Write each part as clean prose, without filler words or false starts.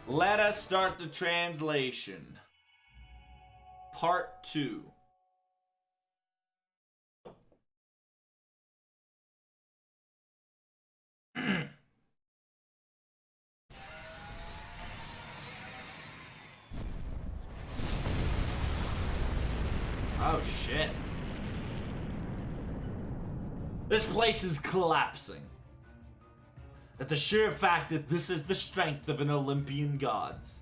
Let us start the translation. Part 2. Oh shit. This place is collapsing. At the sheer fact that this is the strength of an Olympian gods.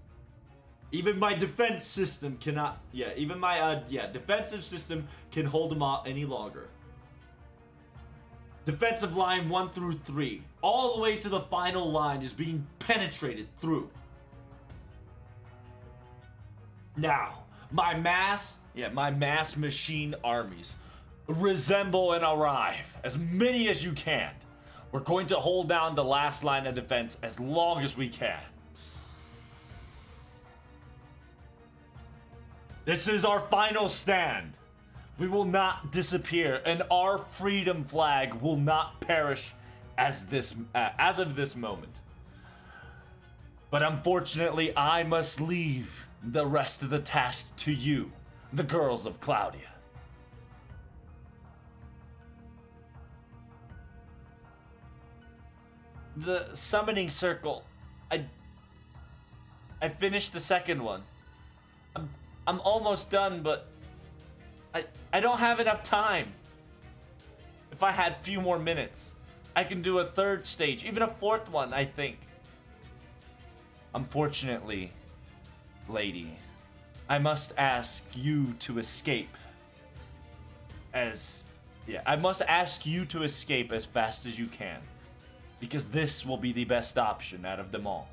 Even my defense system cannot, even my, defensive system can hold them off any longer. Defensive line 1 through 3, all the way to the final line is being penetrated through. Now, my mass machine armies resemble and arrive, as many as you can. We're going to hold down the last line of defense as long as we can. This is our final stand. We will not disappear, and our freedom flag will not perish as of this moment. But unfortunately, I must leave the rest of the task to you, the girls of Claudia. The summoning circle. I finished the second one. I'm almost done, but I don't have enough time. If I had a few more minutes, I can do a third stage, even a fourth one, I think. Unfortunately, lady, I must ask you to escape I must ask you to escape as fast as you can, because this will be the best option out of them all.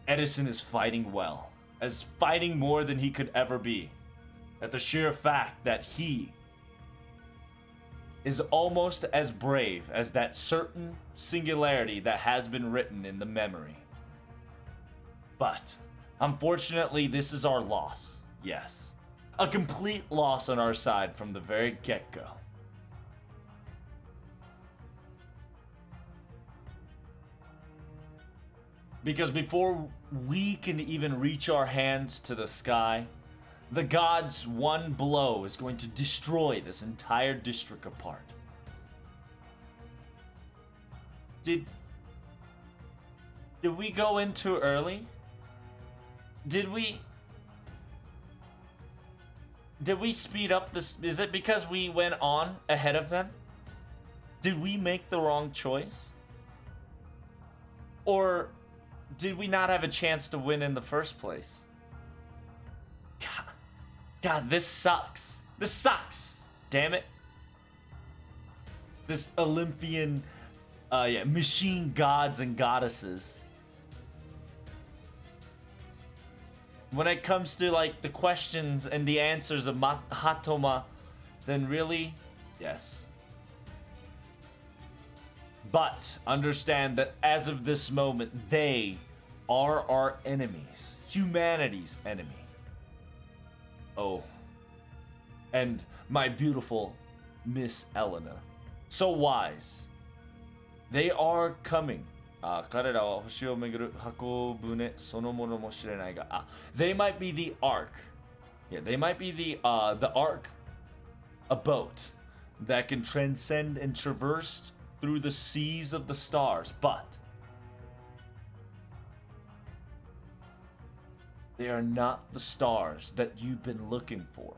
Edison is fighting well, as fighting more than he could ever be, at the sheer fact that he is almost as brave as that certain singularity that has been written in the memory. But, unfortunately, this is our loss, yes. A complete loss on our side from the very get-go. Because before we can even reach our hands to the sky, the gods' one blow is going to destroy this entire district apart. Did we go in too early? Did we speed up this? Is it because we went on ahead of them? Did we make the wrong choice? Or did we not have a chance to win in the first place? God, this sucks. This sucks. Damn it. This Olympian, machine gods and goddesses. When it comes to, like, the questions and the answers of Hatoma, then really, yes. But understand that as of this moment, they are our enemies. Humanity's enemy. Oh. And my beautiful Miss Elena. So wise. They are coming. They might be the Ark. Yeah, they might be the Ark. A boat that can transcend and traverse through the seas of the stars, but they are not the stars that you've been looking for.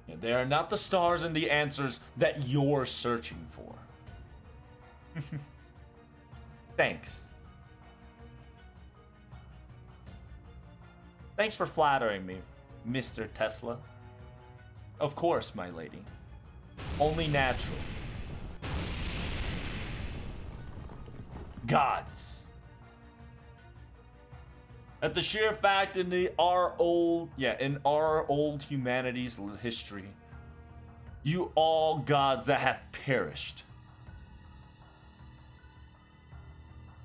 Yeah, they are not the stars and the answers that you're searching for. Thanks. Thanks for flattering me, Mr. Tesla. Of course, my lady. Only natural. Gods. At the sheer fact in our old humanity's history, you all gods that have perished.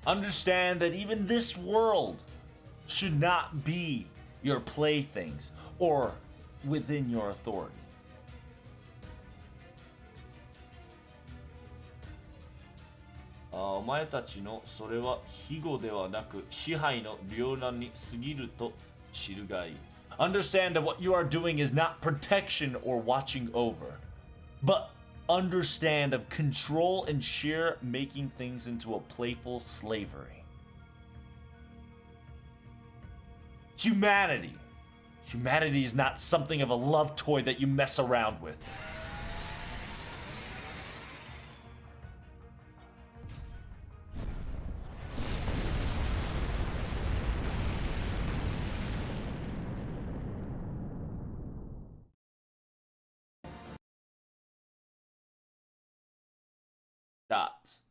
Understand that even this world should not be your playthings or within your authority. お前たちのそれは庇護ではなく支配の両難に過ぎると知るがいい。Understand that what you are doing is not protection or watching over, but understand of control and sheer making things into a playful slavery. Humanity. Humanity is not something of a love toy that you mess around with. Dots.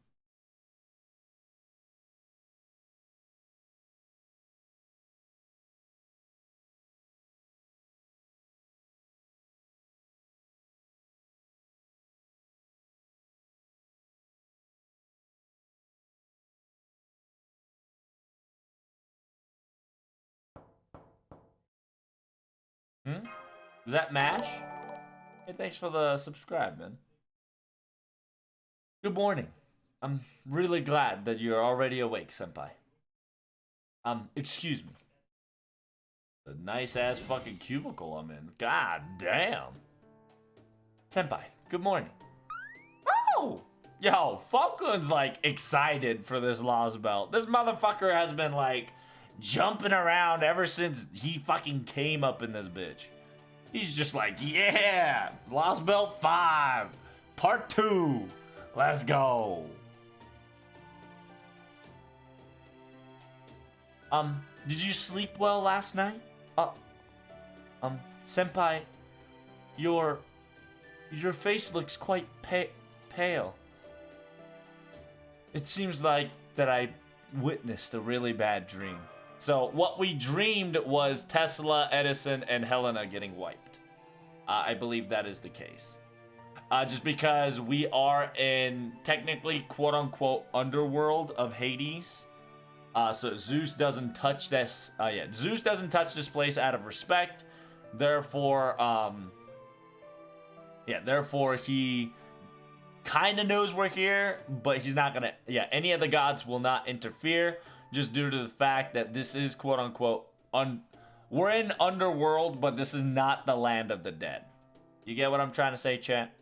Hmm? Is that MASH? Hey, thanks for the subscribe, man. Good morning. I'm really glad that you're already awake, senpai. Excuse me. A nice ass fucking cubicle I'm in. God damn. Senpai, good morning. Oh! Yo, Falcon's like excited for this Lostbelt. This motherfucker has been like jumping around ever since he fucking came up in this bitch. He's just like, yeah, Lostbelt 5, part 2. Let's go. Did you sleep well last night? Senpai, your face looks quite pale. It seems like that I witnessed a really bad dream. So what we dreamed was Tesla, Edison, and Helena getting wiped. I believe that is the case. Just because we are in technically quote-unquote underworld of Hades. So Zeus doesn't touch this. Zeus doesn't touch this place out of respect. Therefore, therefore he kind of knows we're here, but he's not gonna. Any of the gods will not interfere, just due to the fact that this is quote unquote we're in underworld, but this is not the land of the dead. You get what I'm trying to say, chat?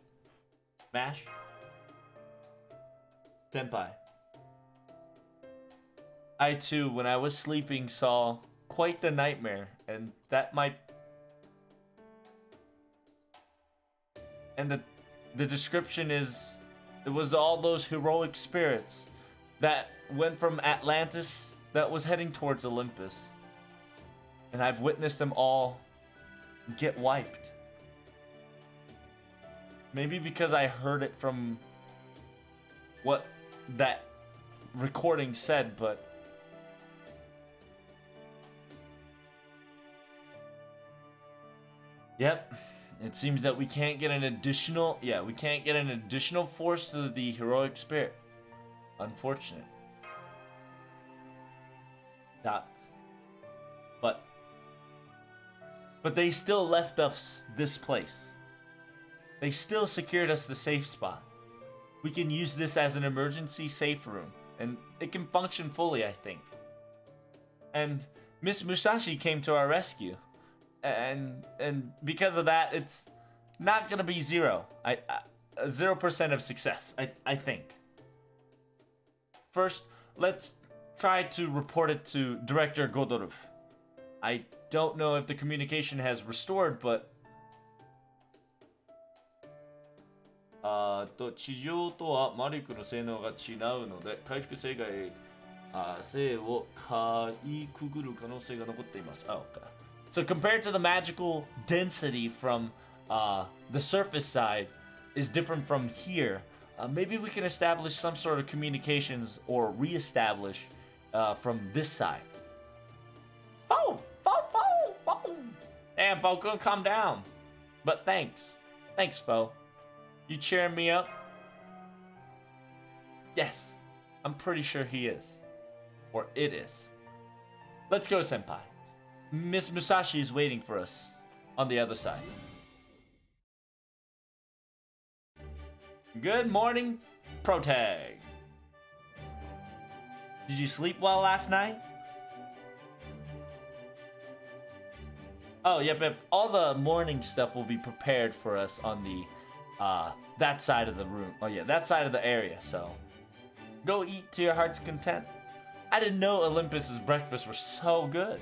Mash? Senpai. I too, when I was sleeping, saw quite the nightmare, and that might... And the description is, it was all those heroic spirits that went from Atlantis that was heading towards Olympus. And I've witnessed them all get wiped. Maybe because I heard it from what that recording said, but... Yep. It seems that we can't get an additional... Yeah, we can't get an additional force to the heroic spirit. Unfortunate. But they still left us this place. They still secured us the safe spot. We can use this as an emergency safe room, and it can function fully, I think. And Miss Musashi came to our rescue. And because of that, it's not gonna be 0% of success, I think. First, let's try to report it to Director Godorov. I don't know if the communication has restored, but... 地上とは魔力の性能が違うので、回復性をかいくぐる可能性が残っています。Oh, okay. So compared to the magical density from the surface side is different from here. Maybe we can establish some sort of communications or re-establish from this side. Oh! Damn, Falco, calm down. But thanks. Thanks, Fo. You cheering me up? Yes. I'm pretty sure he is. Or it is. Let's go, senpai. Miss Musashi is waiting for us on the other side. Good morning, Protag. Did you sleep well last night? Oh, yep. All the morning stuff will be prepared for us on the, that side of the room. Oh, yeah, that side of the area, so. Go eat to your heart's content. I didn't know Olympus's breakfasts were so good.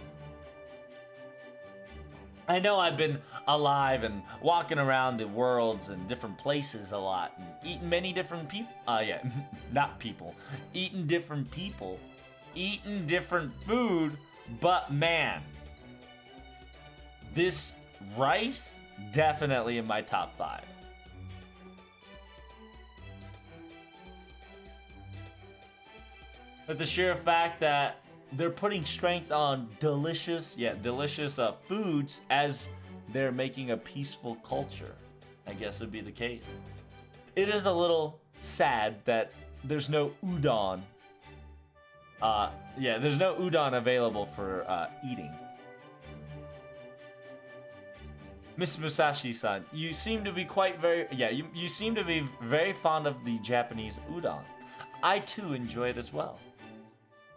I know I've been alive and walking around the worlds and different places a lot and eating many different people. Yeah, not people. Eating different people. Eating different food. But man, this rice, definitely in my top 5. But the sheer fact that they're putting strength on delicious foods as they're making a peaceful culture, I guess would be the case. It is a little sad that there's no udon. There's no udon available for eating. Miss Musashi-san, you seem to be you seem to be very fond of the Japanese udon. I too enjoy it as well.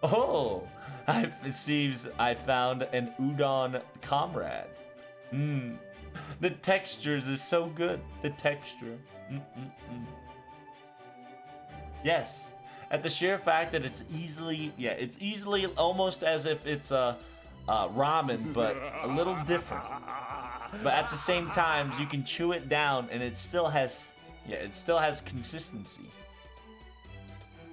Oh, it seems I found an udon comrade. The textures is so good. The texture. Yes, at the sheer fact that it's easily almost as if it's a ramen, but a little different. But at the same time, you can chew it down, and it still has consistency.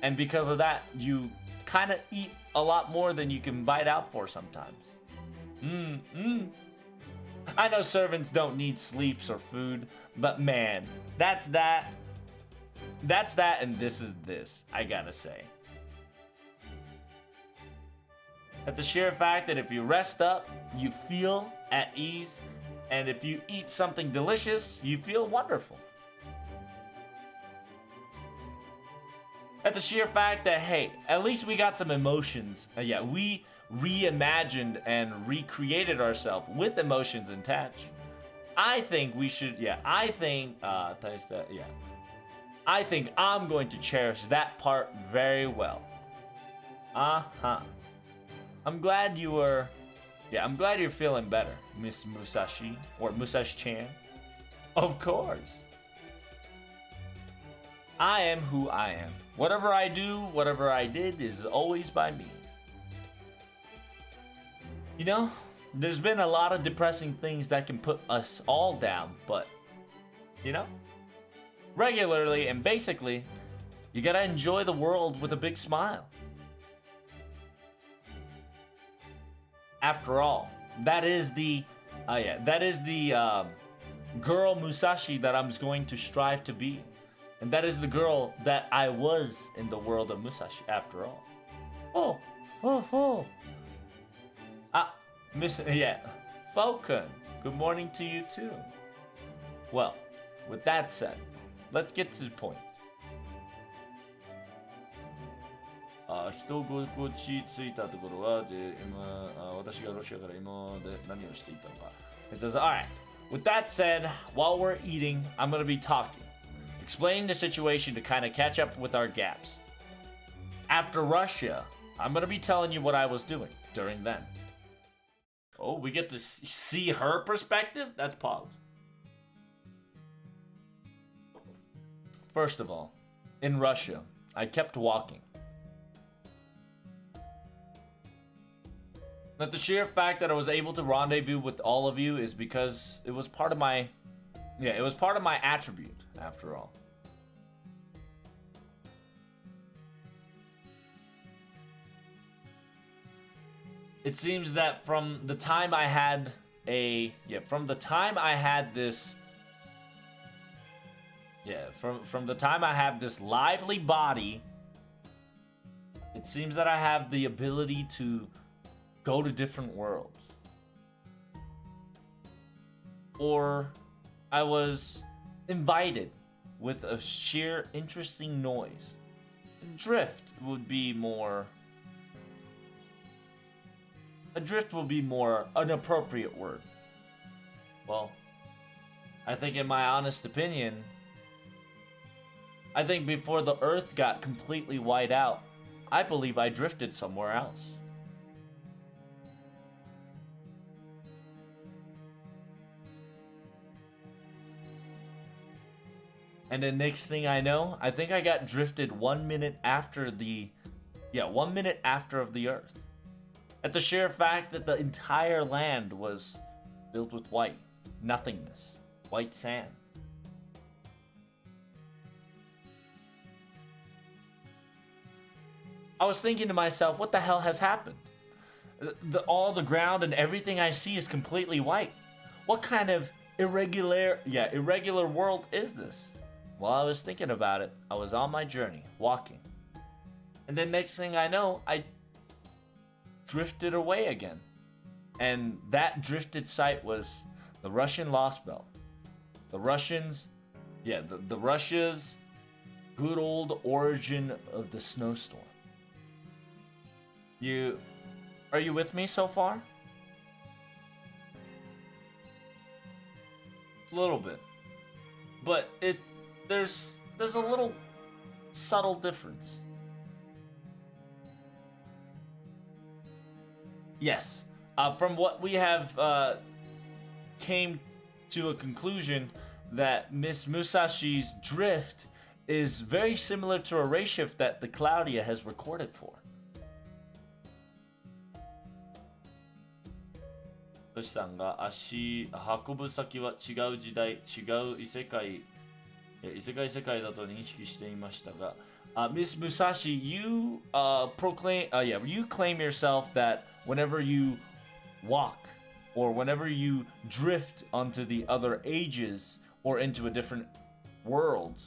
And because of that, you kind of eat a lot more than you can bite out for sometimes. I know servants don't need sleeps or food, but man, that's that, and this is this, I gotta say. At the sheer fact that if you rest up, you feel at ease, and if you eat something delicious, you feel wonderful. At the sheer fact that, hey, at least we got some emotions. We reimagined and recreated ourselves with emotions attached. I think we should, I think I'm going to cherish that part very well. I'm glad you're feeling better, Miss Musashi, or Musashi-chan. Of course. I am who I am. Whatever I do, whatever I did is always by me. You know, there's been a lot of depressing things that can put us all down, but, you know, regularly and basically, you gotta enjoy the world with a big smile. After all, that is the girl Musashi that I'm going to strive to be. And that is the girl that I was in the world of Musashi, after all. Falcon, good morning to you too. Well, with that said, let's get to the point. 人心地ついたところは私がロシアから今まで何をしていたのか. It says, alright, with that said, while we're eating, I'm going to be talking. Explaining the situation to kind of catch up with our gaps. After Russia, I'm going to be telling you what I was doing during then. Oh, we get to see her perspective? That's pause. First of all, in Russia, I kept walking. But the sheer fact that I was able to rendezvous with all of you is because it was part of my attribute, after all. It seems that from the time I had this lively body, it seems that I have the ability to go to different worlds. Or I was invited with a sheer interesting noise. Drift would be more an appropriate word. Well, I think in my honest opinion, I think before the Earth got completely wiped out, I believe I drifted somewhere else. And the next thing I know, I think I got drifted 1 minute after the, 1 minute after of the Earth. At the sheer fact that the entire land was filled with white nothingness, white sand. I was thinking to myself, what the hell has happened? All the ground and everything I see is completely white. What kind of irregular world is this? While I was thinking about it, I was on my journey, walking. And then next thing I know, I drifted away again. And that drifted site was the Russian Lostbelt. The Russians, the Russia's good old origin of the snowstorm. Are you with me so far? A little bit. But there's a little subtle difference. Yes. From what we have came to a conclusion that Miss Musashi's drift is very similar to a ray shift that the Claudia has recorded for. トシさんが運ぶ先は違う時代、違う異世界世界だと認識していましたが、Miss Musashi, you you claim yourself that whenever you walk or whenever you drift onto the other ages or into a different world,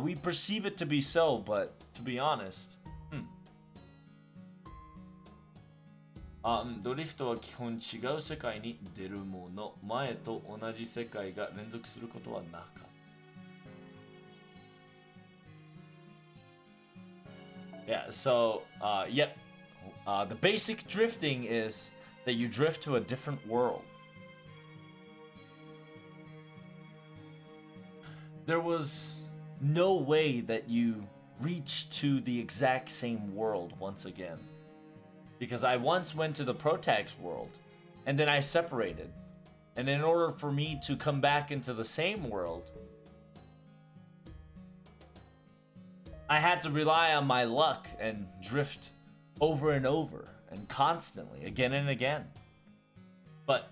we perceive it to be so, but to be honest, ドリフトは基本違う世界に出るもの、前と同じ世界が連続することはなかった。Yeah, so, the basic drifting is that you drift to a different world. There was no way that you reached to the exact same world once again. Because I once went to the Protax world, and then I separated. And in order for me to come back into the same world, I had to rely on my luck and drift over and over and constantly, again and again. But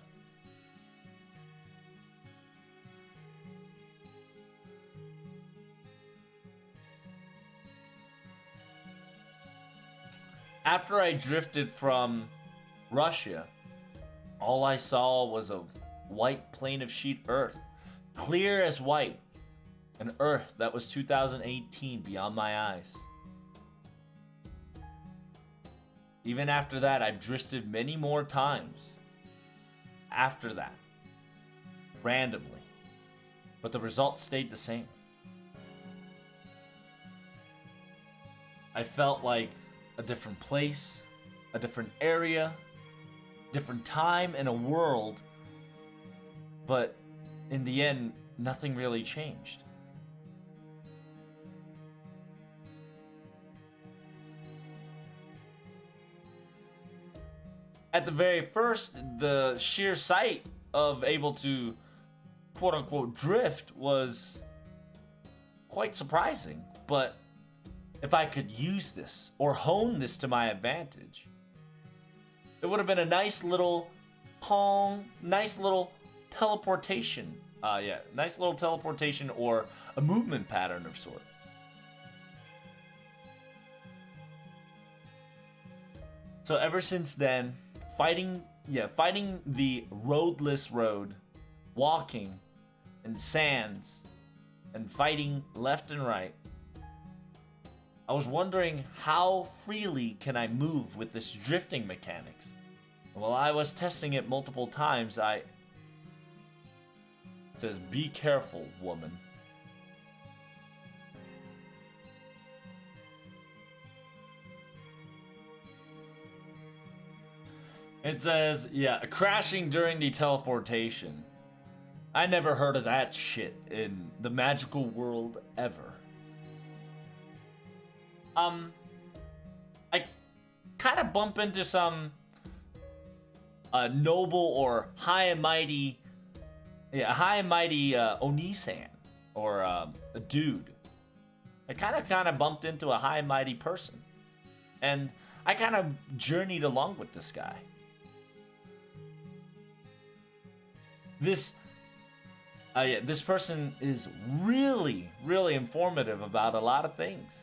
after I drifted from Russia, all I saw was a white plane of sheet earth, clear as white. An Earth that was 2018 beyond my eyes. Even after that, I've drifted many more times. After that. Randomly. But the result stayed the same. I felt like a different place, a different area, different time in a world. But in the end, nothing really changed. At the very first, the sheer sight of able to quote-unquote drift was quite surprising. But if I could use this or hone this to my advantage, it would have been a nice little nice little teleportation. Nice little teleportation or a movement pattern of sort. So ever since then, fighting the roadless road, walking in sands, and fighting left and right, I was wondering how freely can I move with this drifting mechanics. While I was testing it multiple times, it says, "Be careful, woman." It says, crashing during the teleportation. I never heard of that shit in the magical world ever. kind of bump into some noble or high and mighty, Onisan or a dude. I kind of bumped into a high and mighty person, and I kind of journeyed along with this guy. This person is really, really informative about a lot of things.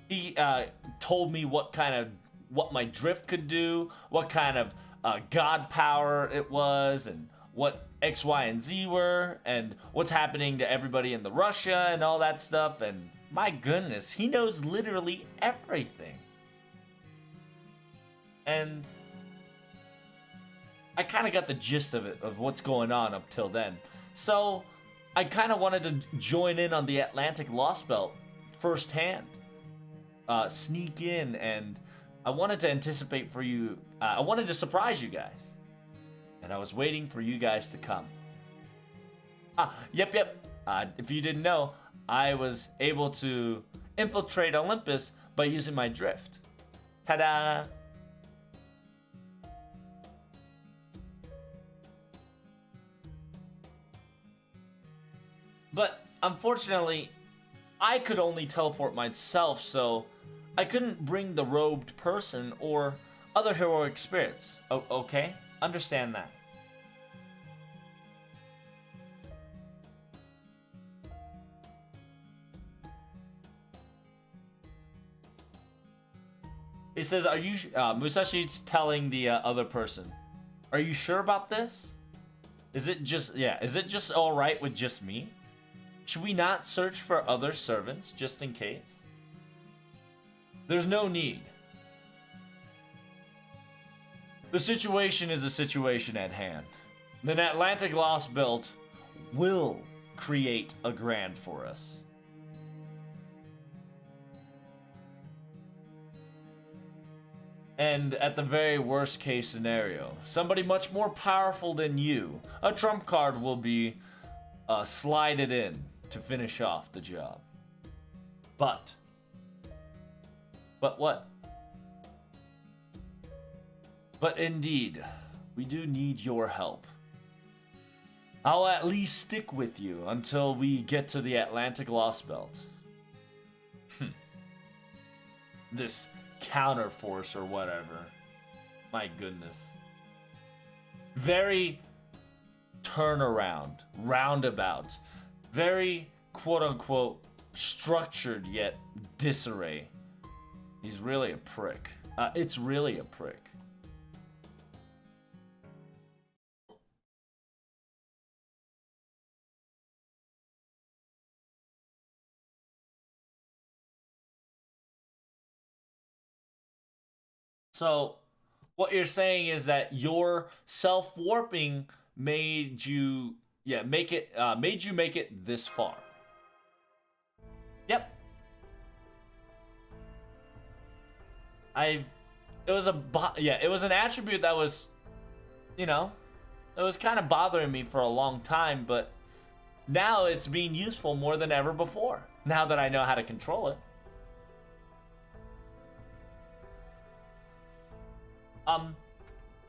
He told me what my drift could do, what kind of god power it was, and what X, Y, and Z were, and what's happening to everybody in the Russia and all that stuff. And my goodness, he knows literally everything. And I kind of got the gist of it, of what's going on up till then. So I kind of wanted to join in on the Atlantic Lostbelt firsthand. Sneak in, and I wanted to anticipate for you. I wanted to surprise you guys. And I was waiting for you guys to come. Yep. If you didn't know, I was able to infiltrate Olympus by using my drift. Ta-da! But unfortunately, I could only teleport myself, so I couldn't bring the robed person or other heroic spirits. Okay? Understand that. He says, are you, Musashi's telling the other person, are you sure about this? Is it just alright with just me? Should we not search for other servants just in case? There's no need. The situation is the situation at hand. The Atlantic Lostbelt will create a grant for us. And at the very worst case scenario, somebody much more powerful than you, a trump card will be slided in to finish off the job. But what? But indeed, we do need your help. I'll at least stick with you until we get to the Atlantic Lostbelt. This counterforce or whatever. My goodness. Very turnaround, roundabout, very quote-unquote structured yet disarray. He's really a prick. It's really a prick. So, what you're saying is that your self-warping made you, made you make it this far. Yep. It was an attribute that was, it was kind of bothering me for a long time, but now it's being useful more than ever before. Now that I know how to control it.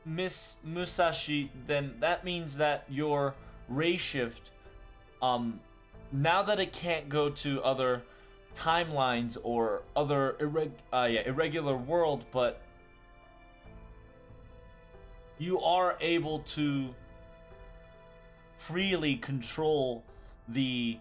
Miss Musashi, then that means that your ray shift, now that it can't go to other timelines or other irregular world, but you are able to freely control the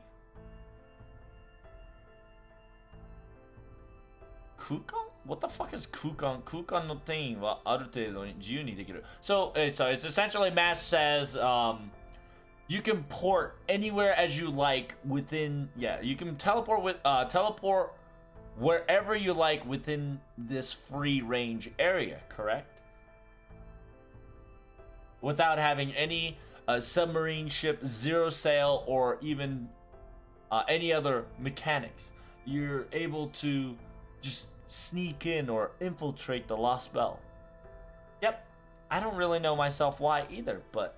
Kukan? What the fuck is Kukan? Kukan no ten wa arutedo ni jiyu ni dekiru. So it's essentially, Mass says you can port anywhere as you like within, you can teleport wherever you like within this free range area, correct? Without having any submarine ship, zero sail, or even any other mechanics. You're able to just sneak in or infiltrate the Lostbelt. Yep, I don't really know myself why either, but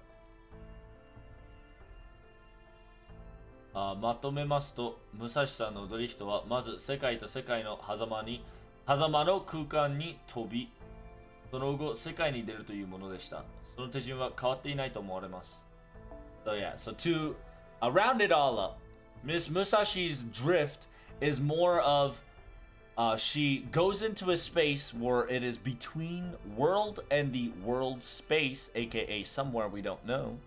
まとめますと、武蔵さんのドリフトはまず世界と世界の狭間の空間に飛び、その後世界に出るというものでした。その手順は変わっていないと思われます。So yeah, so to round it all up, Miss Musashi's drift is more of she goes into a space where it is between world and the world space, aka somewhere we don't know.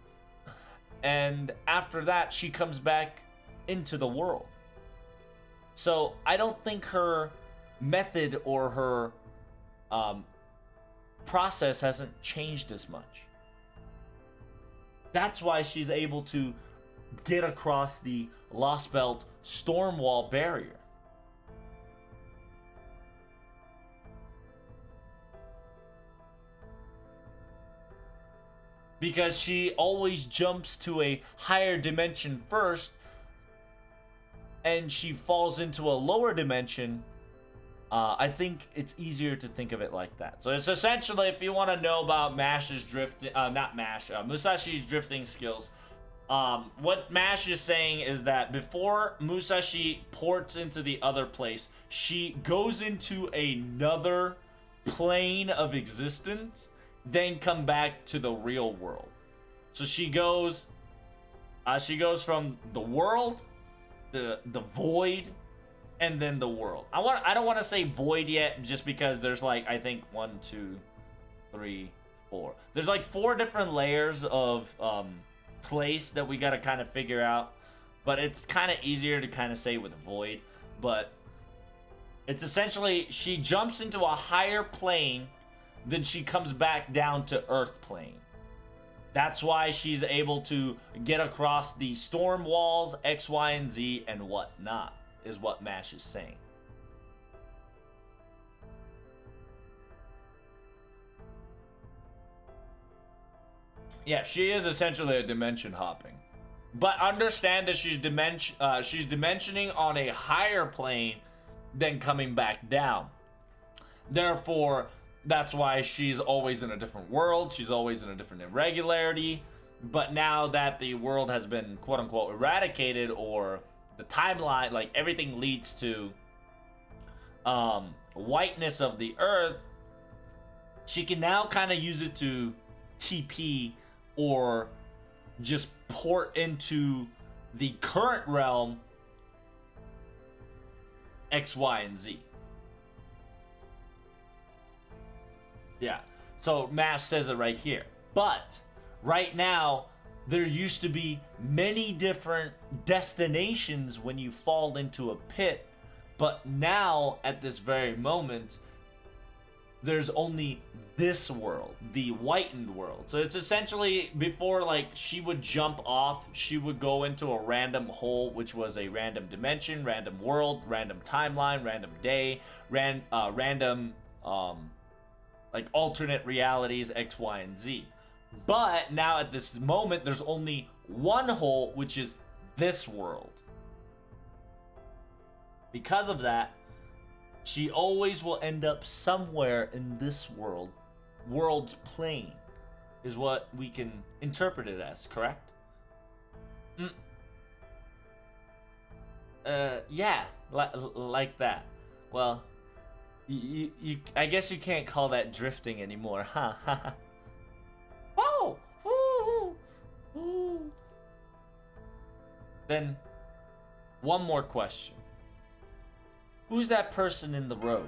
And after that, she comes back into the world. So I don't think her method or her process hasn't changed as much. That's why she's able to get across the Lostbelt storm wall barrier. Because she always jumps to a higher dimension first, and she falls into a lower dimension. I think it's easier to think of it like that. So it's essentially, if you want to know about Mash's drifting, Musashi's drifting skills, what Mash is saying is that before Musashi ports into the other place, she goes into another plane of existence, then come back to the real world. So she goes from the world, the void, and then the world. I don't want to say void yet, just because there's like, I think 1, 2, 3, 4. There's like 4 different layers of place that we got to kind of figure out, but it's kind of easier to kind of say with void. But it's essentially, she jumps into a higher plane, then she comes back down to Earth plane. That's why she's able to get across the storm walls, X, Y, and Z, and whatnot, is what Mash is saying. Yeah, she is essentially a dimension hopping. But understand that she's dimensioning on a higher plane than coming back down. Therefore, that's why she's always in a different world. She's always in a different irregularity. But now that the world has been quote unquote eradicated, or the timeline, like everything leads to whiteness of the earth, she can now kind of use it to TP or just port into the current realm X, Y, and Z. Yeah, so Mash says it right here. But right now, there used to be many different destinations when you fall into a pit, but now at this very moment, there's only this world, the whitened world. So it's essentially, before, like, she would jump off, she would go into a random hole, which was a random dimension, random world, random timeline, random day, random like alternate realities, X, Y, and Z. But now at this moment, there's only one hole, which is this world. Because of that, she always will end up somewhere in this world's plane, is what we can interpret it as, correct? Yeah, like that. Well, I guess you can't call that drifting anymore, huh? Oh! Woo! Woo! Then, one more question. Who's that person in the robe?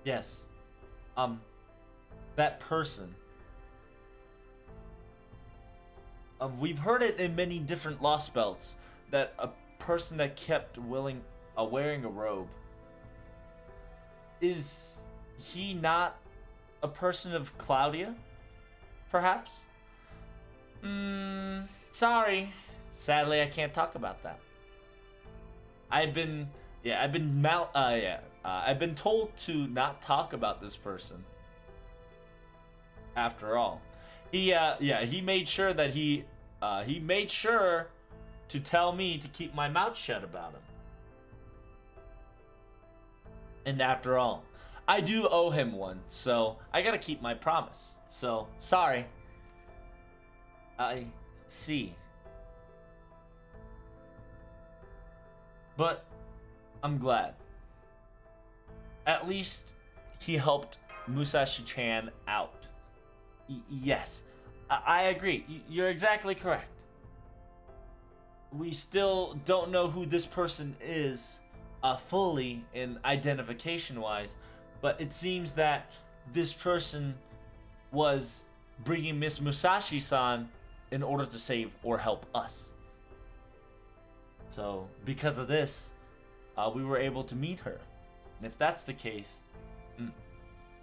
Yes. That person. We've heard it in many different Lostbelts, that a person that kept wearing a robe. Is he not a person of Claudia? Perhaps? Sorry. Sadly, I can't talk about that. I've been told to not talk about this person. After all, he made sure that he made sure to tell me to keep my mouth shut about him. And after all, I do owe him one, so I gotta keep my promise. So, sorry. I see. But I'm glad. At least he helped Musashi-chan out. Yes, I agree. You're exactly correct. We still don't know who this person is fully in identification-wise, but it seems that this person was bringing Miss Musashi-san in order to save or help us. So, because of this, we were able to meet her. And if that's the case,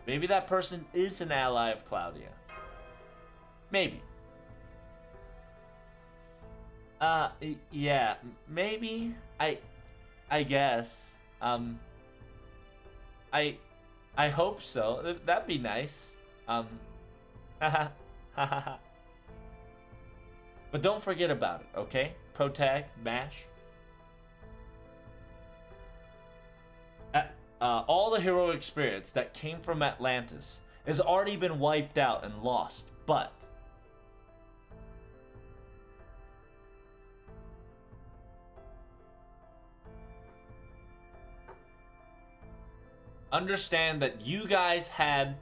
maybe that person is an ally of Claudia. Maybe. Yeah, maybe. I guess. I hope so. That'd be nice. Haha. But don't forget about it, okay? Protag, MASH. All the heroic spirits that came from Atlantis has already been wiped out and lost, but understand that you guys had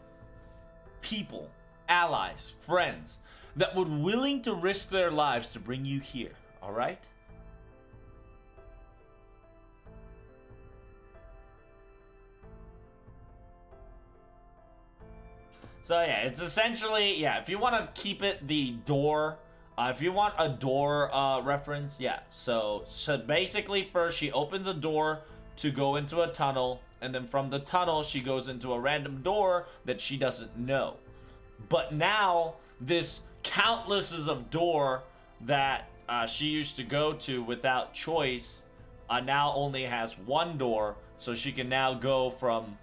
people, allies, friends that would willing to risk their lives to bring you here, all right? So yeah, it's essentially, yeah, if you want to keep it the door, if you want a door reference, yeah. So basically first she opens a door to go into a tunnel, and then from the tunnel she goes into a random door that she doesn't know. But now this countlesses of door that she used to go to without choice now only has one door, so she can now go from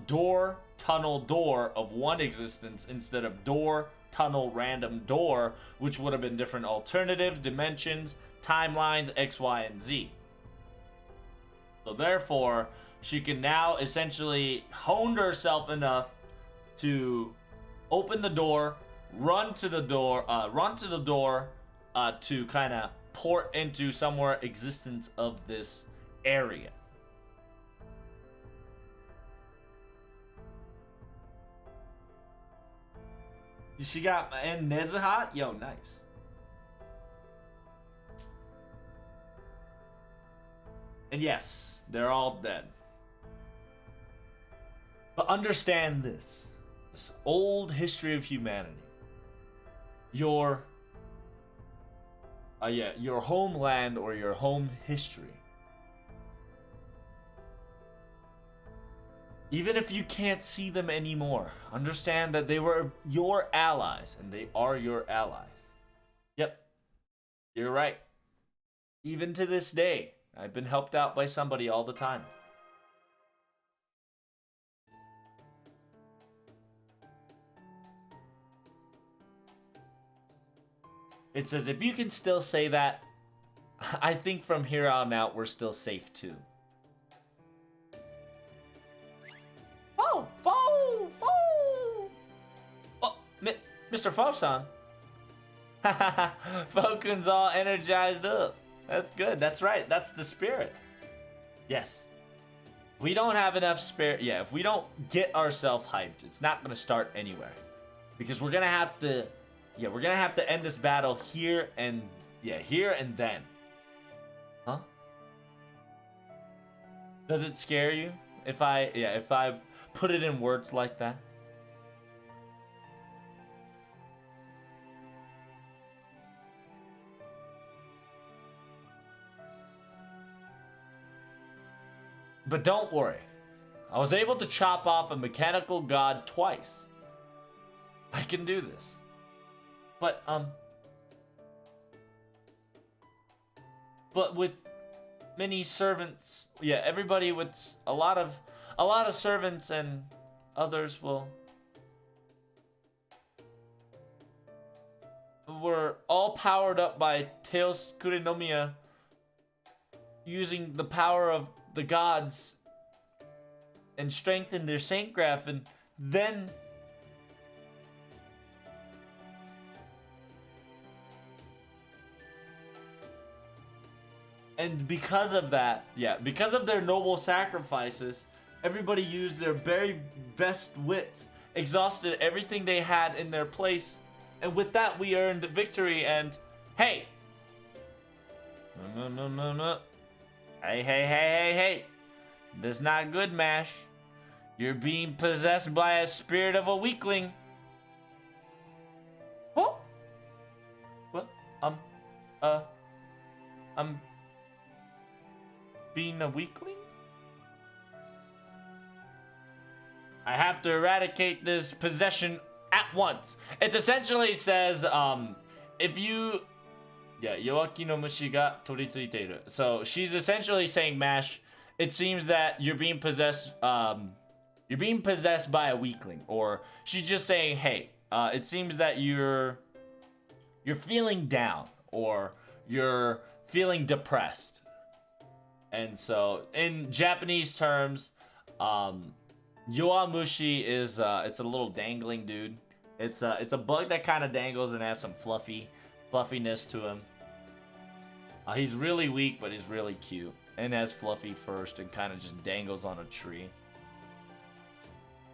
door, tunnel, door of one existence instead of door, tunnel, random door, which would have been different alternatives, dimensions, timelines, X, Y, and Z. So therefore, she can now essentially hone herself enough to open the door, run to the door to kind of port into somewhere existence of this area. She got and Nezuha? Yo, nice. And yes, they're all dead. But understand this old history of humanity. Your homeland or your home history. Even if you can't see them anymore, understand that they were your allies, and they are your allies. Yep, you're right. Even to this day, I've been helped out by somebody all the time. It says, if you can still say that, I think from here on out, we're still safe too. Mr. Fosan. Fokun's all energized up. That's good. That's right. That's the spirit. Yes. We don't have enough spirit. Yeah, if we don't get ourselves hyped, it's not going to start anywhere. Because we're going to have to... Yeah, we're going to have to end this battle here and... Yeah, here and then. Huh? Does it scare you? If I put it in words like that? But don't worry. I was able to chop off a mechanical god twice. I can do this. But with many servants, yeah, everybody with a lot of servants and others were all powered up by Tails Kurinomiya using the power of the gods and strengthened their Saint Graph, and then And because of that, yeah, because of their noble sacrifices, everybody used their very best wits, exhausted everything they had in their place, and with that we earned victory. And hey, no. Hey. That's not good, Mash. You're being possessed by a spirit of a weakling. What? What? I'm being a weakling? I have to eradicate this possession at once. It essentially says, if you... Yeah, Yoaki no mushi ga toritsuiteiru. So she's essentially saying, Mash, it seems that you're being possessed, by a weakling. Or she's just saying, hey, it seems that you're feeling down, or you're feeling depressed. And so, in Japanese terms, Yoamushi is, it's a little dangling dude. It's a bug that kind of dangles and has some fluffiness to him. He's really weak, but he's really cute. And has fluffy fur and kind of just dangles on a tree.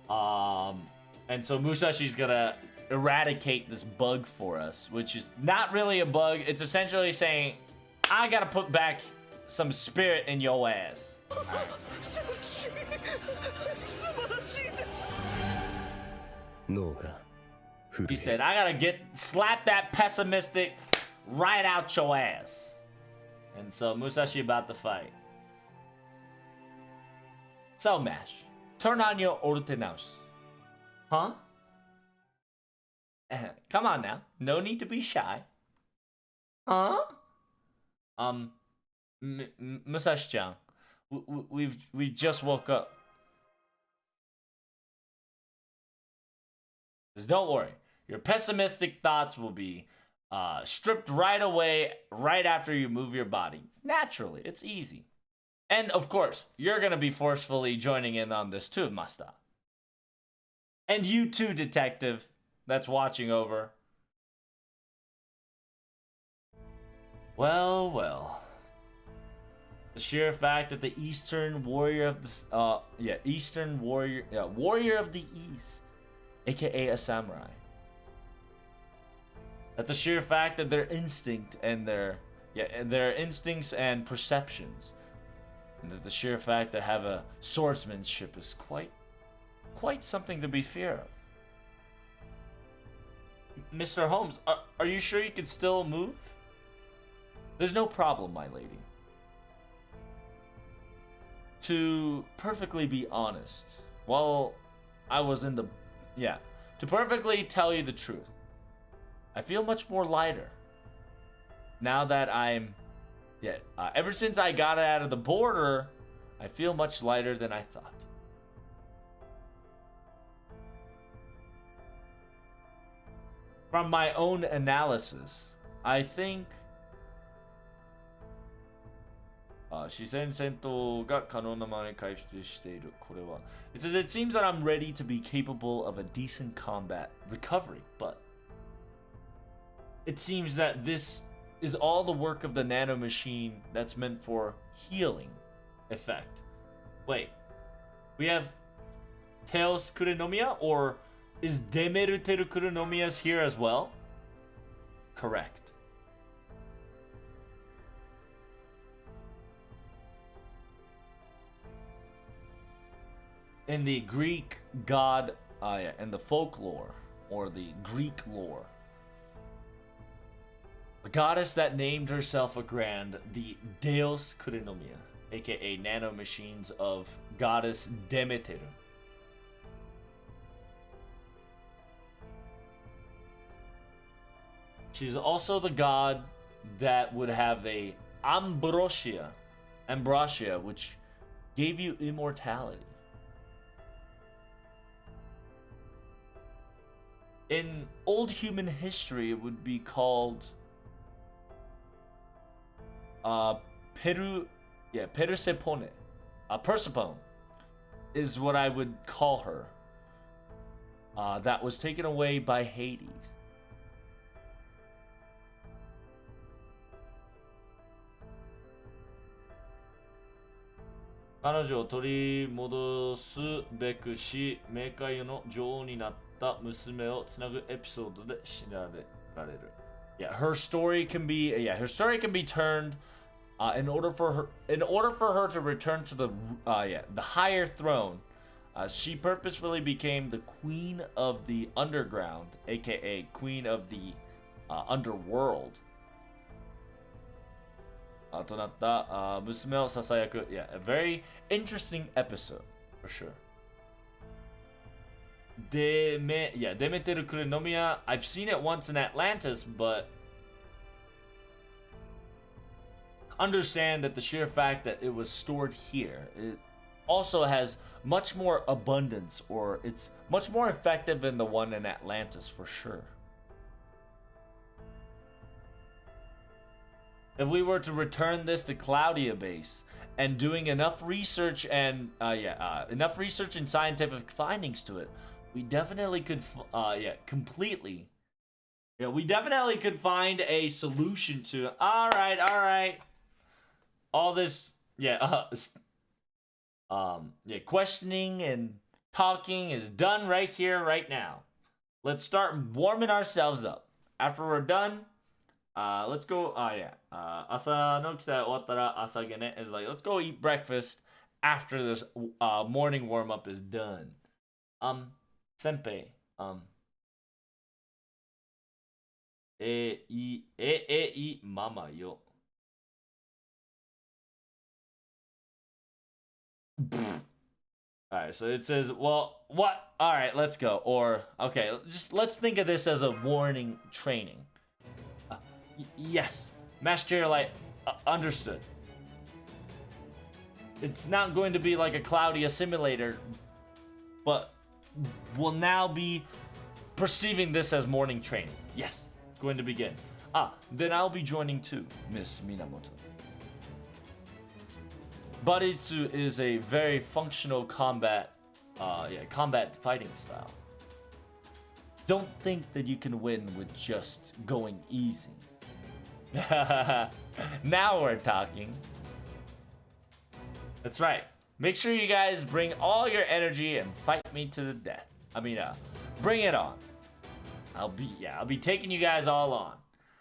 And so Musashi's gonna eradicate this bug for us, which is not really a bug. It's essentially saying, I gotta put back some spirit in your ass. He said, I gotta slap that pessimistic right out your ass. And so Musashi about to fight. So Mash, turn on your ortenaus. Huh? Come on now. No need to be shy. Huh? Musashi-chan, we just woke up. Just don't worry. Your pessimistic thoughts will be stripped right away, right after you move your body. Naturally, it's easy. And of course, you're gonna be forcefully joining in on this too, Master. And you too, detective, that's watching over. Well. The sheer fact that the Eastern Warrior of the Warrior of the East, aka a samurai. That the sheer fact that their instinct and their instincts and perceptions, and that the sheer fact that have a swordsmanship is quite something to be fear of. Mr. Holmes, are you sure you can still move? There's no problem, my lady. To perfectly be honest, while I was in the... to perfectly tell you the truth, I feel much more lighter. Now that I'm... ever since I got out of the border, I feel much lighter than I thought. From my own analysis, I think... It says, it seems that I'm ready to be capable of a decent combat recovery, but it seems that this is all the work of the nanomachine that's meant for healing effect. Wait, we have Teos Kurenomiya, or is Demeru Teru Kurenomiya's here as well? Correct. In the Greek god, in the folklore, or the Greek lore, the goddess that named herself a grand, the Deus Kurenomiya, aka nanomachines of goddess Demeter. She's also the god that would have a ambrosia, which gave you immortality. In old human history, it would be called Persepone. Persephone is what I would call her. That was taken away by Hades. 彼女を取り戻すべくし、冥界の女王になった娘をつなぐエピソードで知られる。Yeah, her story can be turned in order for her to return to the higher throne. She purposefully became the queen of the underground, aka queen of the underworld. となった娘をささやく Yeah, a very interesting episode for sure. Demeter Kurenomiya. I've seen it once in Atlantis, but understand that the sheer fact that it was stored here, it also has much more abundance, or it's much more effective than the one in Atlantis for sure. If we were to return this to Claudia base and doing enough research and enough research and scientific findings to it, we definitely could we definitely could find a solution to all right. All this questioning and talking is done right here right now. Let's start warming ourselves up. After we're done, let's go. 朝の起きたら終わったら朝げね is like, let's go eat breakfast after this morning warm up is done. Senpei, mama yo. Alright, so it says, well, what? Alright, let's go. Or, okay, just let's think of this as a warning training. Yes, Master Light, understood. It's not going to be like a Claudia simulator, but we'll now be perceiving this as morning training. Yes, it's going to begin. Then I'll be joining too, Miss Minamoto. Baritsu is a very functional combat fighting style. Don't think that you can win with just going easy. Now we're talking. That's right. Make sure you guys bring all your energy and fight me to the death. Bring it on. I'll be taking you guys all on.